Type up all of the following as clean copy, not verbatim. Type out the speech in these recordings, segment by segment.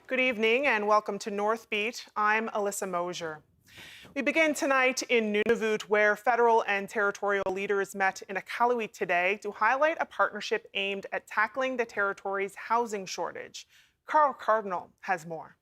Good evening and welcome to Northbeat. I'm Alyssa Mosier. We begin tonight in Nunavut, where federal and territorial leaders met in Iqaluit today to highlight a partnership aimed at tackling the territory's housing shortage. Carl Cardinal has more.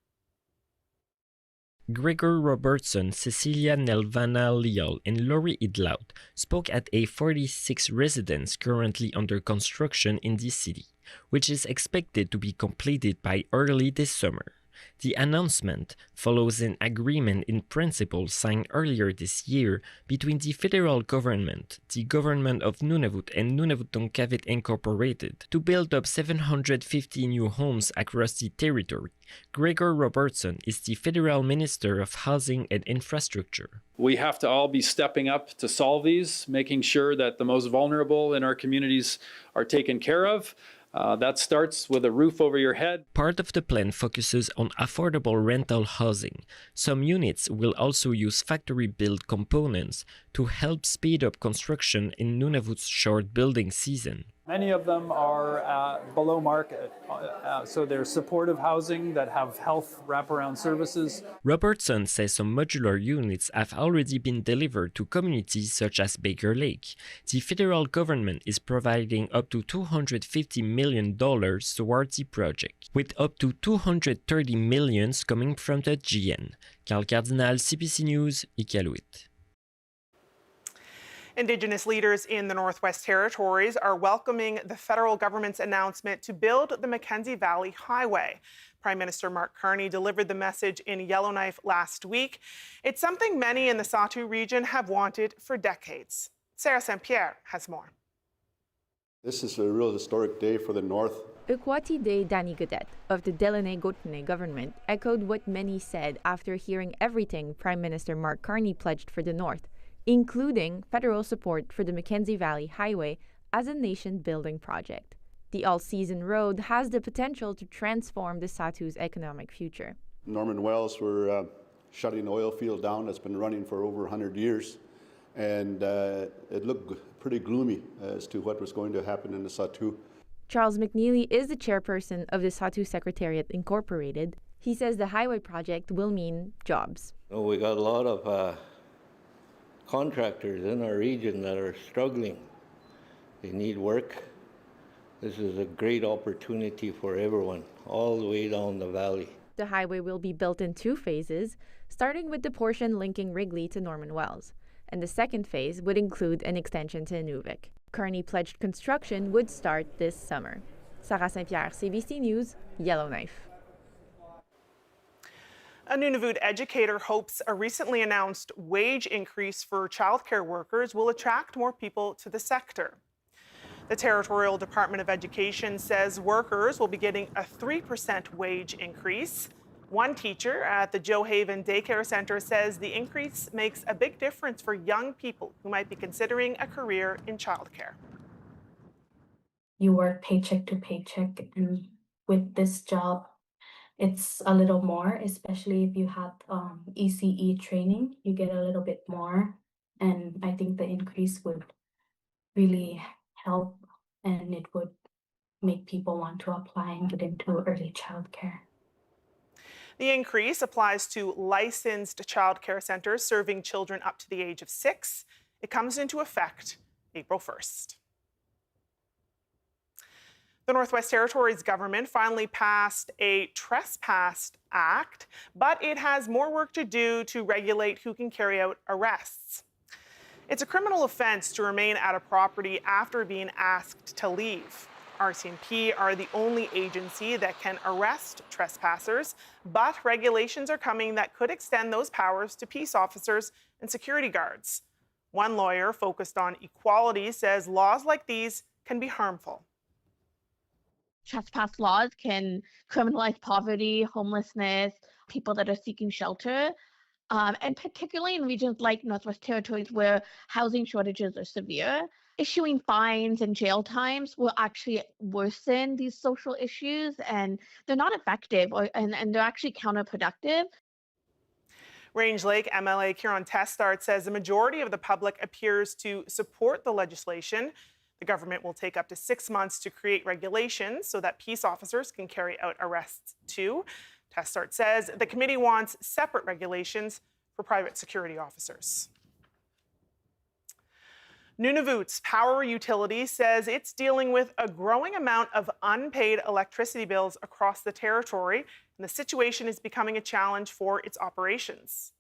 Gregor Robertson, Cecilia Nelvana Leal, and Laurie Idlaut spoke at a 46 residence currently under construction in the city, which is expected to be completed by early this summer. The announcement follows an agreement in principle signed earlier this year between the federal government, the government of Nunavut, and Nunavut Tunkavit Incorporated to build up 750 new homes across the territory. Gregor Robertson is the Federal Minister of Housing and Infrastructure. We have to all be stepping up to solve these, making sure that the most vulnerable in our communities are taken care of. That starts with a roof over your head. Part of the plan focuses on affordable rental housing. Some units will also use factory-built components to help speed up construction in Nunavut's short building season. Many of them are below market, so they're supportive housing that have health wraparound services. Robertson says some modular units have already been delivered to communities such as Baker Lake. The federal government is providing up to $250 million towards the project, with up to $230 million coming from the GN. Carl Cardinal, CBC News, Iqaluit. Indigenous leaders in the Northwest Territories are welcoming the federal government's announcement to build the Mackenzie Valley Highway. Prime Minister Mark Carney delivered the message in Yellowknife last week. It's something many in the Sahtu region have wanted for decades. Sarah St. Pierre has more. This is a real historic day for the North. Ukwati Day Danny Godet of the Delaney Gotene government echoed what many said after hearing everything Prime Minister Mark Carney pledged for the North, including federal support for the Mackenzie Valley Highway as a nation-building project. The all-season road has the potential to transform the Sahtu's economic future. Norman Wells were shutting an oil field down that's been running for over 100 years, and it looked pretty gloomy as to what was going to happen in the Sahtu. Charles McNeely is the chairperson of the Sahtu Secretariat Incorporated. He says the highway project will mean jobs. Oh, we got a lot of contractors in our region that are struggling. They need work. This is a great opportunity for everyone, all the way down the valley. The highway will be built in 2 phases, starting with the portion linking Wrigley to Norman Wells, and the second phase would include an extension to Inuvik. Carney pledged construction would start this summer. Sarah St. Pierre, CBC News, Yellowknife. A Nunavut educator hopes a recently announced wage increase for childcare workers will attract more people to the sector. The Territorial Department of Education says workers will be getting a 3% wage increase. One teacher at the Joe Haven Daycare Center says the increase makes a big difference for young people who might be considering a career in childcare. You work paycheck to paycheck, and with this job, it's a little more, especially if you have ECE training, you get a little bit more. And I think the increase would really help, and it would make people want to apply and get into early childcare. The increase applies to licensed childcare centers serving children up to the age of 6. It comes into effect April 1st. The Northwest Territories government finally passed a trespass act, but it has more work to do to regulate who can carry out arrests. It's a criminal offense to remain at a property after being asked to leave. RCMP are the only agency that can arrest trespassers, but regulations are coming that could extend those powers to peace officers and security guards. One lawyer focused on equality says laws like these can be harmful. Trespass laws can criminalize poverty, homelessness, people that are seeking shelter, and particularly in regions like Northwest Territories where housing shortages are severe. Issuing fines and jail times will actually worsen these social issues, and they're not effective, and they're actually counterproductive. Range Lake MLA Kieran Testart says the majority of the public appears to support the legislation. The government will take up to 6 months to create regulations so that peace officers can carry out arrests too. Testart says the committee wants separate regulations for private security officers. Nunavut's power utility says it's dealing with a growing amount of unpaid electricity bills across the territory, and the situation is becoming a challenge for its operations.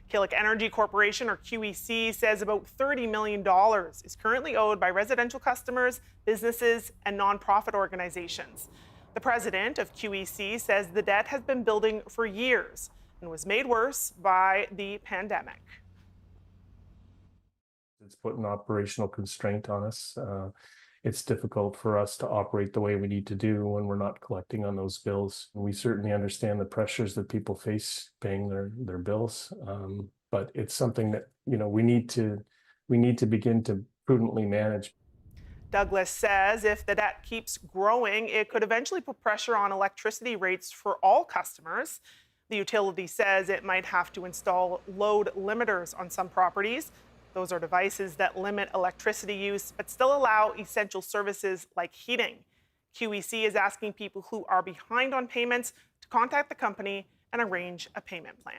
Killick Energy Corporation, or QEC, says about $30 million is currently owed by residential customers, businesses, and nonprofit organizations. The president of QEC says the debt has been building for years and was made worse by the pandemic. It's put an operational constraint on us. It's difficult for us to operate the way we need to do when we're not collecting on those bills. We certainly understand the pressures that people face paying their bills, but it's something that we need to begin to prudently manage. Douglas says if the debt keeps growing, it could eventually put pressure on electricity rates for all customers. The utility says it might have to install load limiters on some properties. Those are devices that limit electricity use but still allow essential services like heating. QEC is asking people who are behind on payments to contact the company and arrange a payment plan.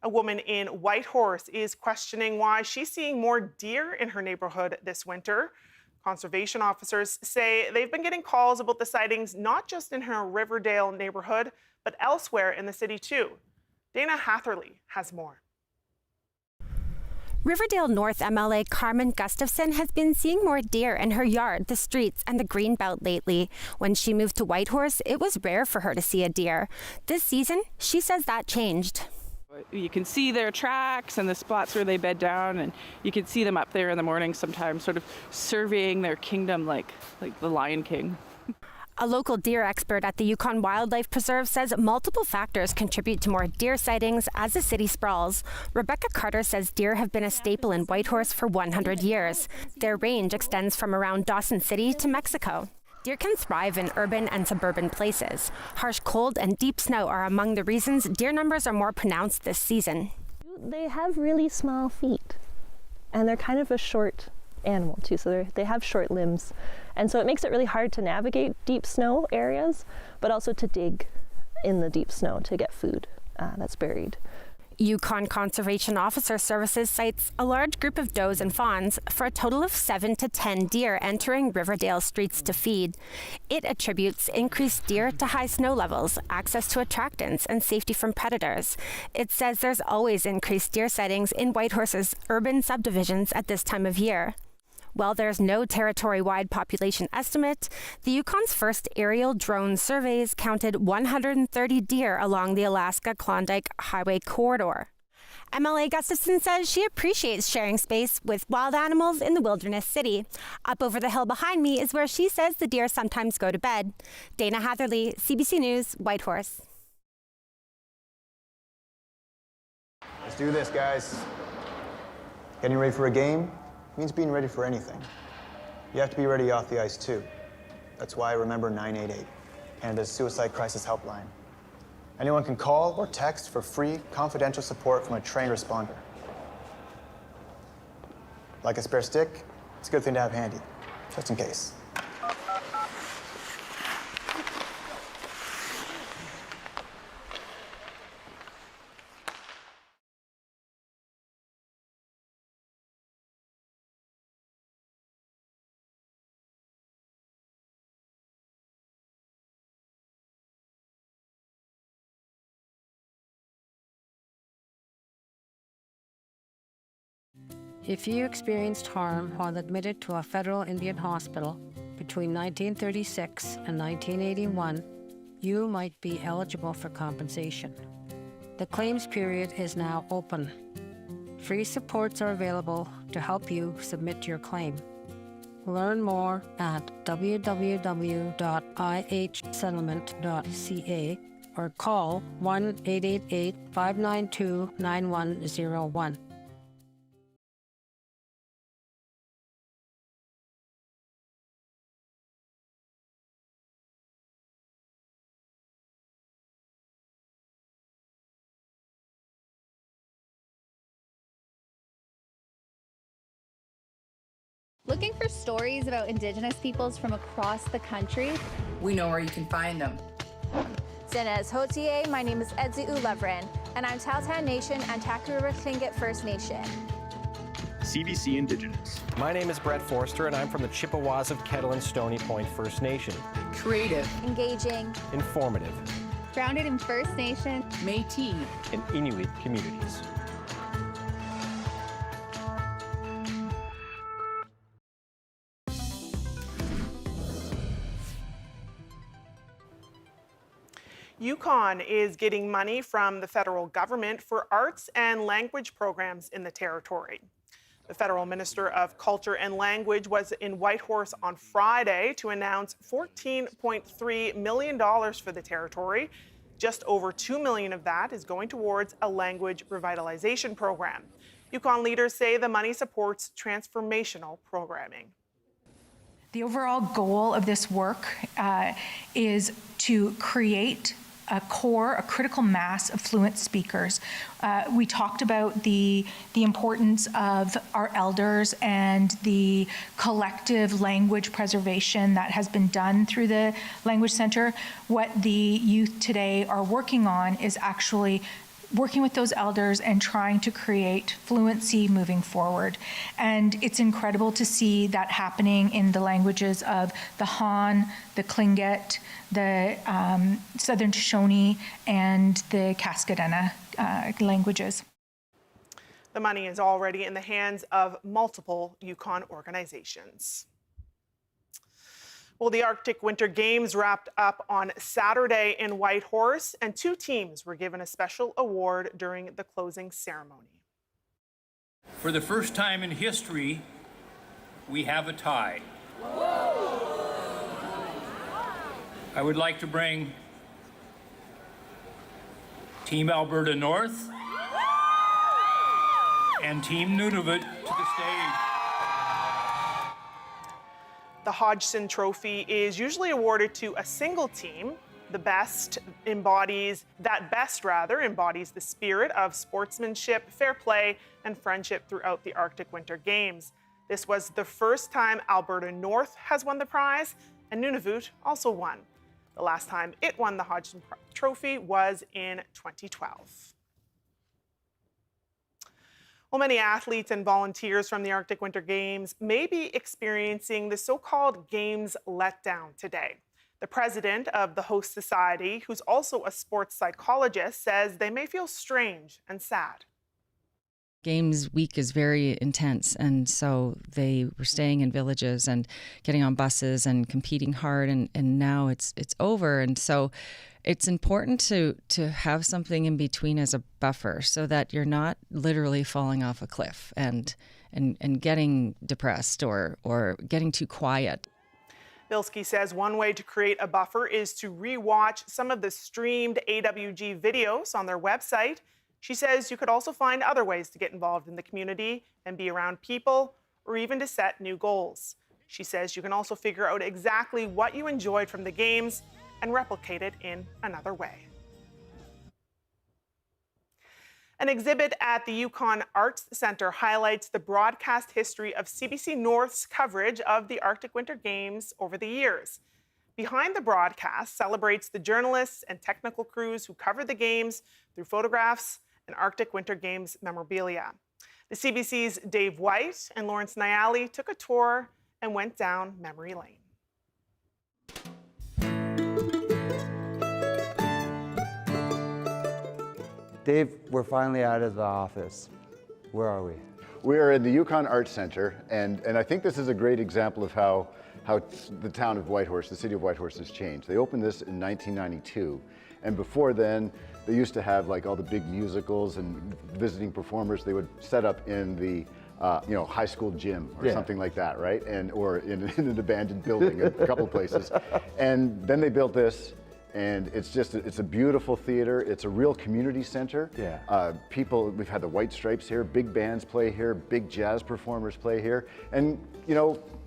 A woman in Whitehorse is questioning why she's seeing more deer in her neighborhood this winter. Conservation officers say they've been getting calls about the sightings not just in her Riverdale neighborhood, but elsewhere in the city too. Dana Hatherley has more. Riverdale North MLA Carmen Gustafson has been seeing more deer in her yard, the streets, and the greenbelt lately. When she moved to Whitehorse, it was rare for her to see a deer. This season, she says that changed. You can see their tracks and the spots where they bed down, and you can see them up there in the morning sometimes, sort of surveying their kingdom like the Lion King. A local deer expert at the Yukon Wildlife Preserve says multiple factors contribute to more deer sightings as the city sprawls. Rebecca Carter says deer have been a staple in Whitehorse for 100 years. Their range extends from around Dawson City to Mexico. Deer can thrive in urban and suburban places. Harsh cold and deep snow are among the reasons deer numbers are more pronounced this season. They have really small feet, and they're kind of a short animal too, so they have short limbs, and so it makes it really hard to navigate deep snow areas, but also to dig in the deep snow to get food that's buried. Yukon Conservation Officer Services cites a large group of does and fawns for a total of 7 to 10 deer entering Riverdale streets to feed. It attributes increased deer to high snow levels, access to attractants, and safety from predators. It says there's always increased deer sightings in Whitehorse's urban subdivisions at this time of year. While there's no territory-wide population estimate, the Yukon's first aerial drone surveys counted 130 deer along the Alaska-Klondike Highway corridor. MLA Gustafson says she appreciates sharing space with wild animals in the wilderness city. Up over the hill behind me is where she says the deer sometimes go to bed. Dana Hatherley, CBC News, Whitehorse. Let's do this, guys. Getting ready for a game means being ready for anything. You have to be ready off the ice, too. That's why I remember 988, Canada's suicide crisis helpline. Anyone can call or text for free, confidential support from a trained responder. Like a spare stick, it's a good thing to have handy, just in case. If you experienced harm while admitted to a federal Indian hospital between 1936 and 1981, you might be eligible for compensation. The claims period is now open. Free supports are available to help you submit your claim. Learn more at www.ihsettlement.ca or call 1-888-592-9101. Looking for stories about Indigenous peoples from across the country? We know where you can find them. Zinez Hotier, my name is Edzi Ulevrin, and I'm Tahltan Nation and Takarura Tlingit First Nation. CBC Indigenous. My name is Brett Forster, and I'm from the Chippewas of Kettle and Stony Point First Nation. Creative. Engaging. Informative. Grounded in First Nation, Métis, and Inuit communities. Yukon is getting money from the federal government for arts and language programs in the territory. The federal Minister of Culture and Language was in Whitehorse on Friday to announce $14.3 million for the territory. Just over $2 million of that is going towards a language revitalization program. Yukon leaders say the money supports transformational programming. The overall goal of this work is to create a critical mass of fluent speakers. We talked about the importance of our elders and the collective language preservation that has been done through the Language Center. What the youth today are working on is actually working with those elders and trying to create fluency moving forward. And it's incredible to see that happening in the languages of the Han, the Tlingit, the Southern Shoshone, and the Cascadena languages. The money is already in the hands of multiple Yukon organizations. Well, the Arctic Winter Games wrapped up on Saturday in Whitehorse, and 2 teams were given a special award during the closing ceremony. For the first time in history, we have a tie. I would like to bring Team Alberta North and Team Nunavut to the stage. The Hodgson Trophy is usually awarded to a single team. That embodies the spirit of sportsmanship, fair play, and friendship throughout the Arctic Winter Games. This was the first time Alberta North has won the prize, and Nunavut also won. The last time it won the Hodgson Trophy was in 2012. Well, many athletes and volunteers from the Arctic Winter Games may be experiencing the so-called Games letdown today. The president of the host society, who's also a sports psychologist, says they may feel strange and sad. Games week is very intense, and so they were staying in villages and getting on buses and competing hard, and now it's over. And so it's important to have something in between as a buffer so that you're not literally falling off a cliff and getting depressed or getting too quiet. Bilski says one way to create a buffer is to re-watch some of the streamed AWG videos on their website. She says you could also find other ways to get involved in the community and be around people, or even to set new goals. She says you can also figure out exactly what you enjoyed from the games and replicate it in another way. An exhibit at the Yukon Arts Center highlights the broadcast history of CBC North's coverage of the Arctic Winter Games over the years. Behind the broadcast celebrates the journalists and technical crews who covered the games through photographs and Arctic Winter Games memorabilia. The CBC's Dave White and Lawrence Nyali took a tour and went down memory lane. Dave, we're finally out of the office. Where are we? We are in the Yukon Arts Center, and I think this is a great example of how the town of Whitehorse, the city of Whitehorse, has changed. They opened this in 1992, and before then, they used to have like all the big musicals and visiting performers. They would set up in the high school gym or something like that, right? Or in an abandoned building, a couple of places. And then they built this. And it's a beautiful theater. It's a real community center. Yeah. We've had the White Stripes here, big bands play here, big jazz performers play here. And,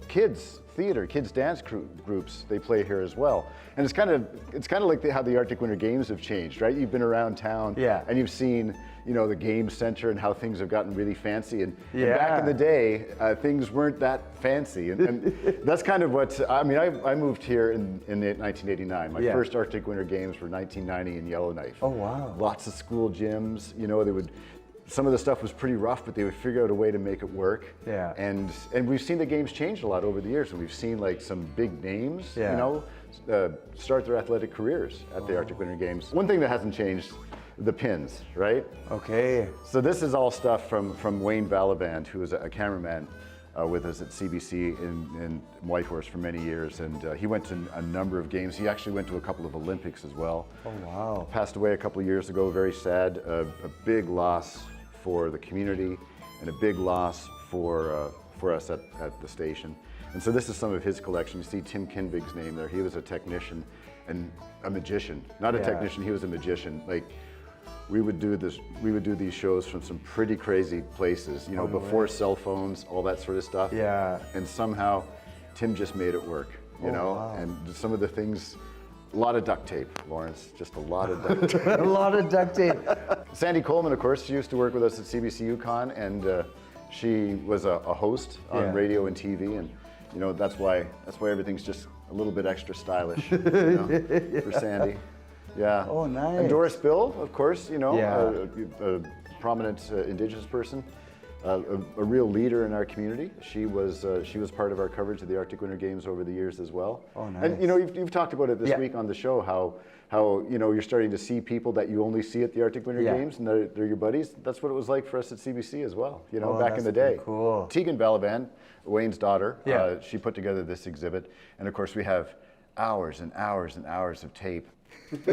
kids theater, kids dance groups, they play here as well. And it's kind of like how the Arctic Winter Games have changed, right? You've been around town and you've seen, you know, the game center and how things have gotten really fancy. And back in the day, things weren't that fancy. And that's kind of what, I mean, I moved here in 1989. My first Arctic Winter Games were 1990 in Yellowknife. Oh, wow. Lots of school gyms, you know, some of the stuff was pretty rough, but they would figure out a way to make it work. Yeah. And we've seen the games change a lot over the years, and we've seen like some big names, you know, start their athletic careers at the Arctic Winter Games. One thing that hasn't changed, the pins, right? Okay. So this is all stuff from Wayne Valaband, who was a cameraman with us at CBC in Whitehorse for many years, and he went to a number of games. He actually went to a couple of Olympics as well. Oh, wow. Passed away a couple of years ago, very sad. A big loss for the community and a big loss for us at the station. And so this is some of his collection. You see Tim Kinvig's name there. He was a technician and a magician. Not a technician, he was a magician. Like, we would do these shows from some pretty crazy places, you know, before cell phones, all that sort of stuff. Yeah. And somehow Tim just made it work, you know? Wow. And some of the things, a lot of duct tape, Lawrence, just a lot of duct tape. A lot of duct tape. Sandy Coleman, of course, she used to work with us at CBC Yukon, and she was a host on radio and TV, and you know, that's why everything's just a little bit extra stylish, you know, for Sandy. Yeah. Oh, nice. And Doris Bill, of course, you know, a prominent Indigenous person, a real leader in our community. She was part of our coverage of the Arctic Winter Games over the years as well. Oh, nice. And you know, you've talked about it this week on the show, how you know, you're starting to see people that you only see at the Arctic Winter Games, and they're your buddies. That's what it was like for us at CBC as well, you know, back in the day. Cool. Tegan Balaban, Wayne's daughter, she put together this exhibit, and of course we have hours and hours and hours of tape. This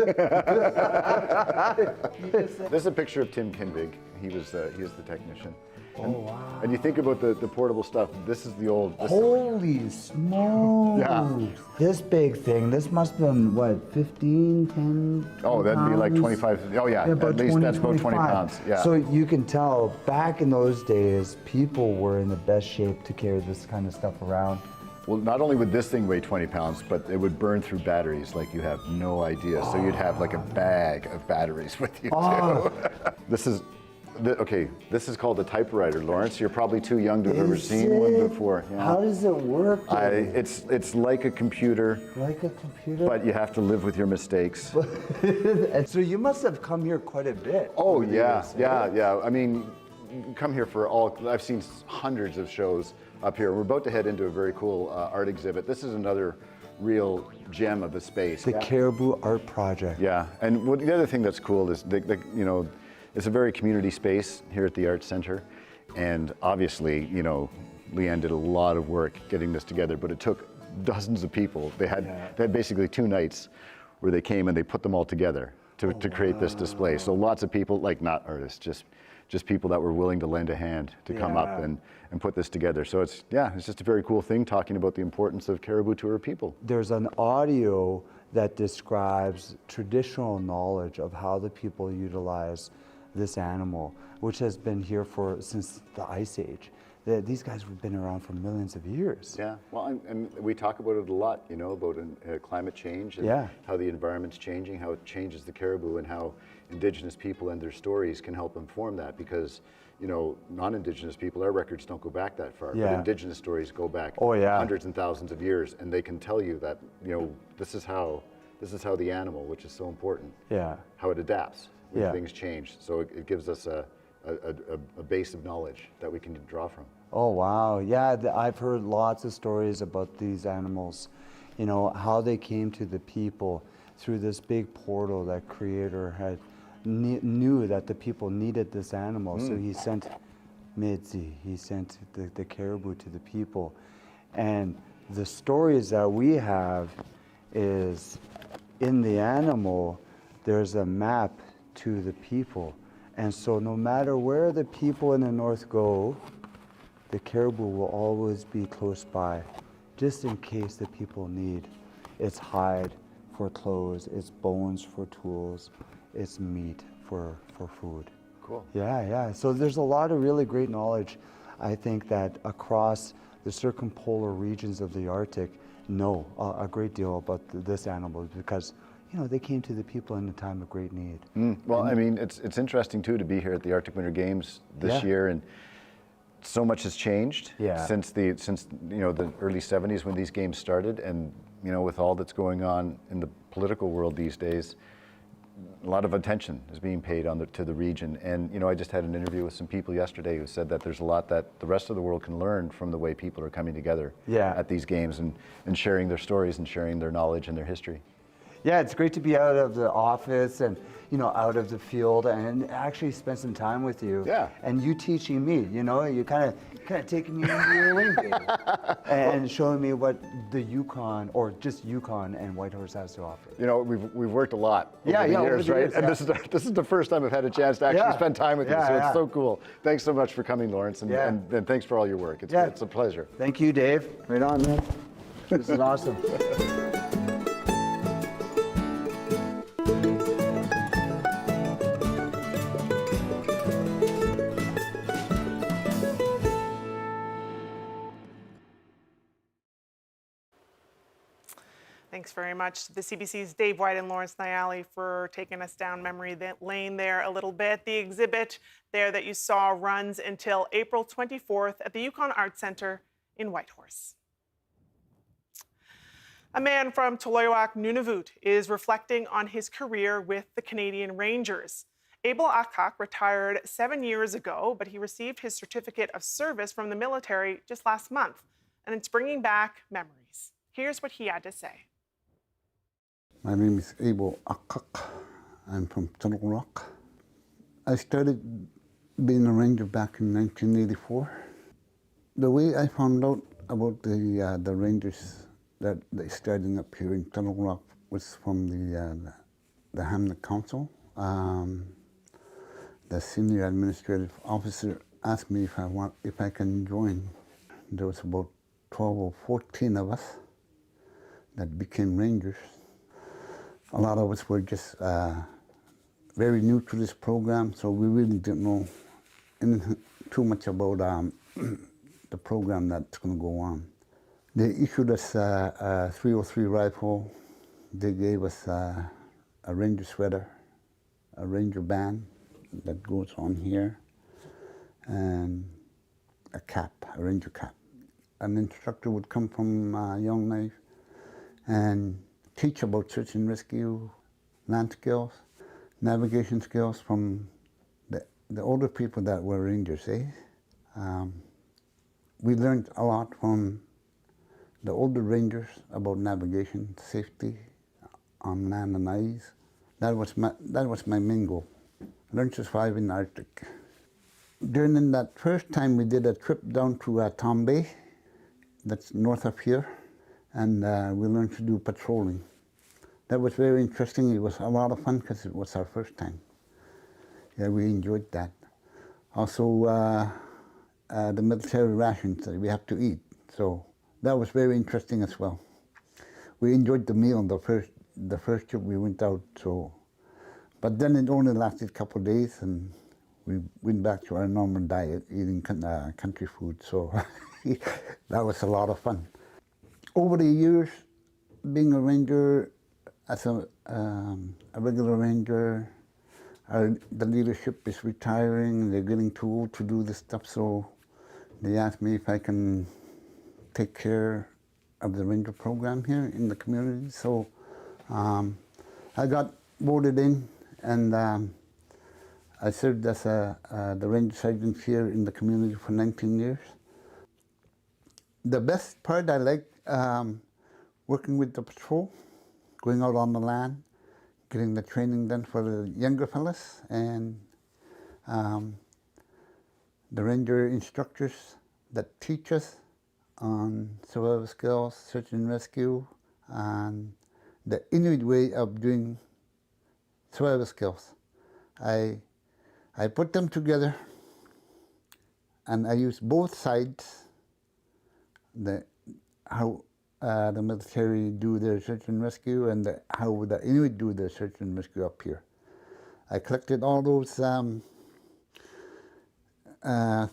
is a picture of Tim Kinvig. He was the technician. Oh, wow. And you think about the portable stuff. This is the old. Holy smokes! Yeah. This big thing. This must have been what, 15, 10? Oh, that'd be like 25. Oh yeah, about at least 20, that's about 20 pounds. Yeah. So you can tell back in those days, people were in the best shape to carry this kind of stuff around. Well, not only would this thing weigh 20 pounds, but it would burn through batteries like you have no idea. So you'd have like a bag of batteries with you too. This is called a typewriter, Lawrence. You're probably too young to have ever seen one before. Yeah. How does it work? It's like a computer. Like a computer? But you have to live with your mistakes. And so you must have come here quite a bit. Oh yeah. I mean, come here for I've seen hundreds of shows up here. We're about to head into a very cool art exhibit. This is another real gem of the space. The Caribou Art Project. Yeah, and the other thing that's cool is you know, it's a very community space here at the Art Center, and obviously, you know, Leanne did a lot of work getting this together, but it took dozens of people. They had basically 2 nights where they came and they put them all together to create this display. So lots of people, like not artists, just people that were willing to lend a hand to come up and put this together. So it's just a very cool thing talking about the importance of caribou to our people. There's an audio that describes traditional knowledge of how the people utilize this animal, which has been here since the Ice Age. These guys have been around for millions of years. Yeah, well, and we talk about it a lot, you know, about climate change and how the environment's changing, how it changes the caribou, and how Indigenous people and their stories can help inform that, because, you know, non-Indigenous people, our records don't go back that far, but Indigenous stories go back hundreds and thousands of years, and they can tell you that, you know, this is how the animal, which is so important, how it adapts when things change. So it gives us a base of knowledge that we can draw from. Oh wow, yeah, I've heard lots of stories about these animals, you know, how they came to the people through this big portal that Creator had knew that the people needed this animal, so he sent Midzi, he sent the caribou to the people. And the stories that we have is in the animal, there's a map to the people. And so no matter where the people in the north go, the caribou will always be close by, just in case the people need its hide for clothes, its bones for tools, its meat for food. Cool. Yeah. So there's a lot of really great knowledge, I think, that across the circumpolar regions of the Arctic know a great deal about this animal because, you know, they came to the people in a time of great need. Well, I mean, it's interesting too to be here at the Arctic Winter Games this year, and so much has changed since you know, the early 70s when these games started, and you know, with all that's going on in the political world these days, a lot of attention is being paid to the region. And you know, I just had an interview with some people yesterday who said that there's a lot that the rest of the world can learn from the way people are coming together at these games and sharing their stories and sharing their knowledge and their history. Yeah, it's great to be out of the office and, you know, out of the field and actually spend some time with you. Yeah. And you teaching me, you know, you kind of taking me into your wing and showing me what the Yukon, or just Yukon and Whitehorse has to offer. You know, we've worked a lot over the years, right? And this is the first time I've had a chance to actually spend time with you, so it's so cool. Thanks so much for coming, Lawrence, and thanks for all your work. It's a pleasure. Thank you, Dave. Right on, man. This is awesome. Thanks very much to the CBC's Dave White and Lawrence Nyali for taking us down memory lane there a little bit. The exhibit there that you saw runs until April 24th at the Yukon Arts Centre in Whitehorse. A man from Toloyoak, Nunavut, is reflecting on his career with the Canadian Rangers. Abel Akak retired 7 years ago, but he received his certificate of service from the military just last month, and it's bringing back memories. Here's what he had to say. My name is Abel Akak. I'm from Toloyoak. I started being a ranger back in 1984. The way I found out about the rangers that they're starting up here in Toloyoak was from the Hamlet Council. The senior administrative officer asked me if I can join. There was about 12 or 14 of us that became rangers. A lot of us were just very new to this program, so we really didn't know too much about the program that's going to go on. They issued us a 303 rifle. They gave us a ranger sweater, a ranger band that goes on here, and a cap, a ranger cap. An instructor would come from Yellowknife and teach about search and rescue, land skills, navigation skills from the older people that were rangers. We learned a lot from the older rangers about navigation, safety on land and ice. That was my main goal. Learn to survive in the Arctic. During that first time, we did a trip down to Tom Bay, that's north of here, and we learned to do patrolling. That was very interesting. It was a lot of fun because it was our first time. Yeah, we enjoyed that. Also, the military rations that we have to eat. So that was very interesting as well. We enjoyed the meal the first trip we went out. But then it only lasted a couple of days, and we went back to our normal diet, eating country food. So that was a lot of fun. Over the years, being a ranger, as a regular ranger, the leadership is retiring. They're getting too old to do this stuff, so they asked me if I can take care of the ranger program here in the community. So I got voted in, and I served as the ranger sergeant here in the community for 19 years. The best part I like working with the patrol, going out on the land, getting the training done for the younger fellas, and the ranger instructors that teach us on survival skills, search and rescue, and the Inuit way of doing survival skills. I put them together, and I use both sides, how the military do their search and rescue and how the Inuit do their search and rescue up here. I collected all those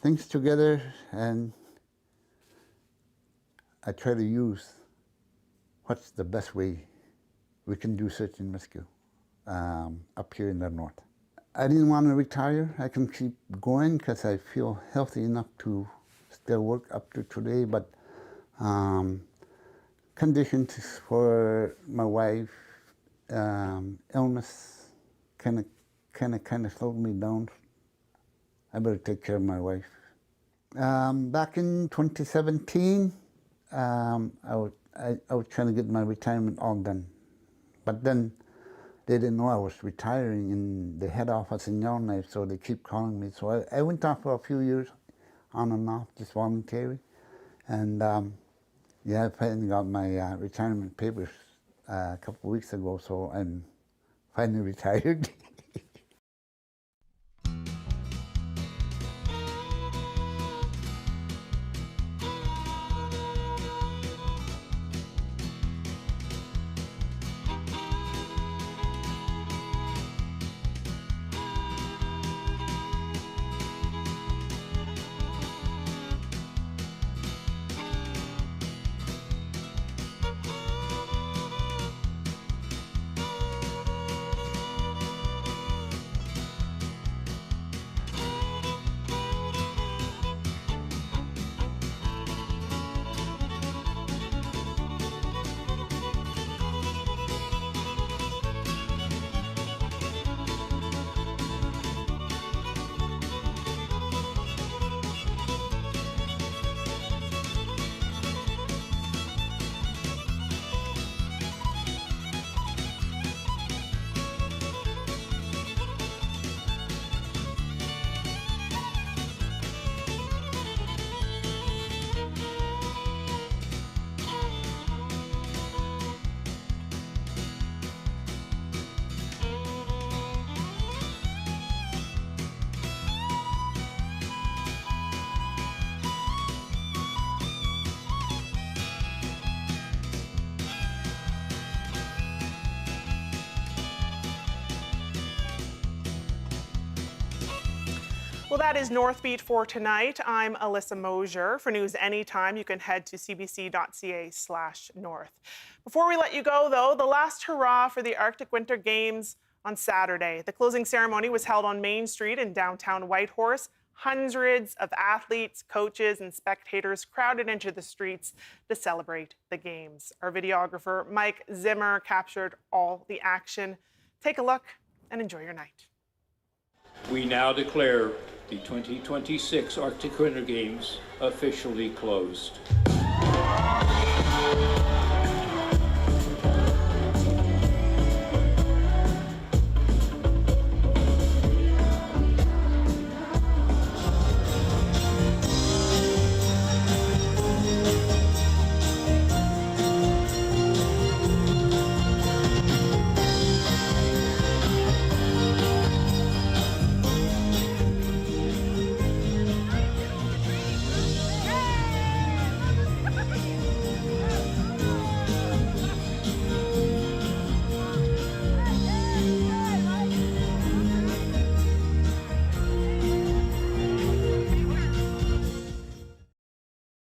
things together and I try to use what's the best way we can do search and rescue up here in the north. I didn't want to retire. I can keep going because I feel healthy enough to still work up to today, but conditions for my wife, illness kind of slowed me down. I better take care of my wife. Back in 2017, I was trying to get my retirement all done, but then they didn't know I was retiring in the head office in Yellowknife, so they keep calling me. So I went off for a few years, on and off, just voluntary, and yeah, I finally got my retirement papers a couple of weeks ago, so I'm finally retired. Well, that is Northbeat for tonight. I'm Alyssa Mosier. For news anytime, you can head to cbc.ca/north. Before we let you go, though, the last hurrah for the Arctic Winter Games on Saturday. The closing ceremony was held on Main Street in downtown Whitehorse. Hundreds of athletes, coaches, and spectators crowded into the streets to celebrate the games. Our videographer, Mike Zimmer, captured all the action. Take a look and enjoy your night. We now declare the 2026 Arctic Winter Games officially closed.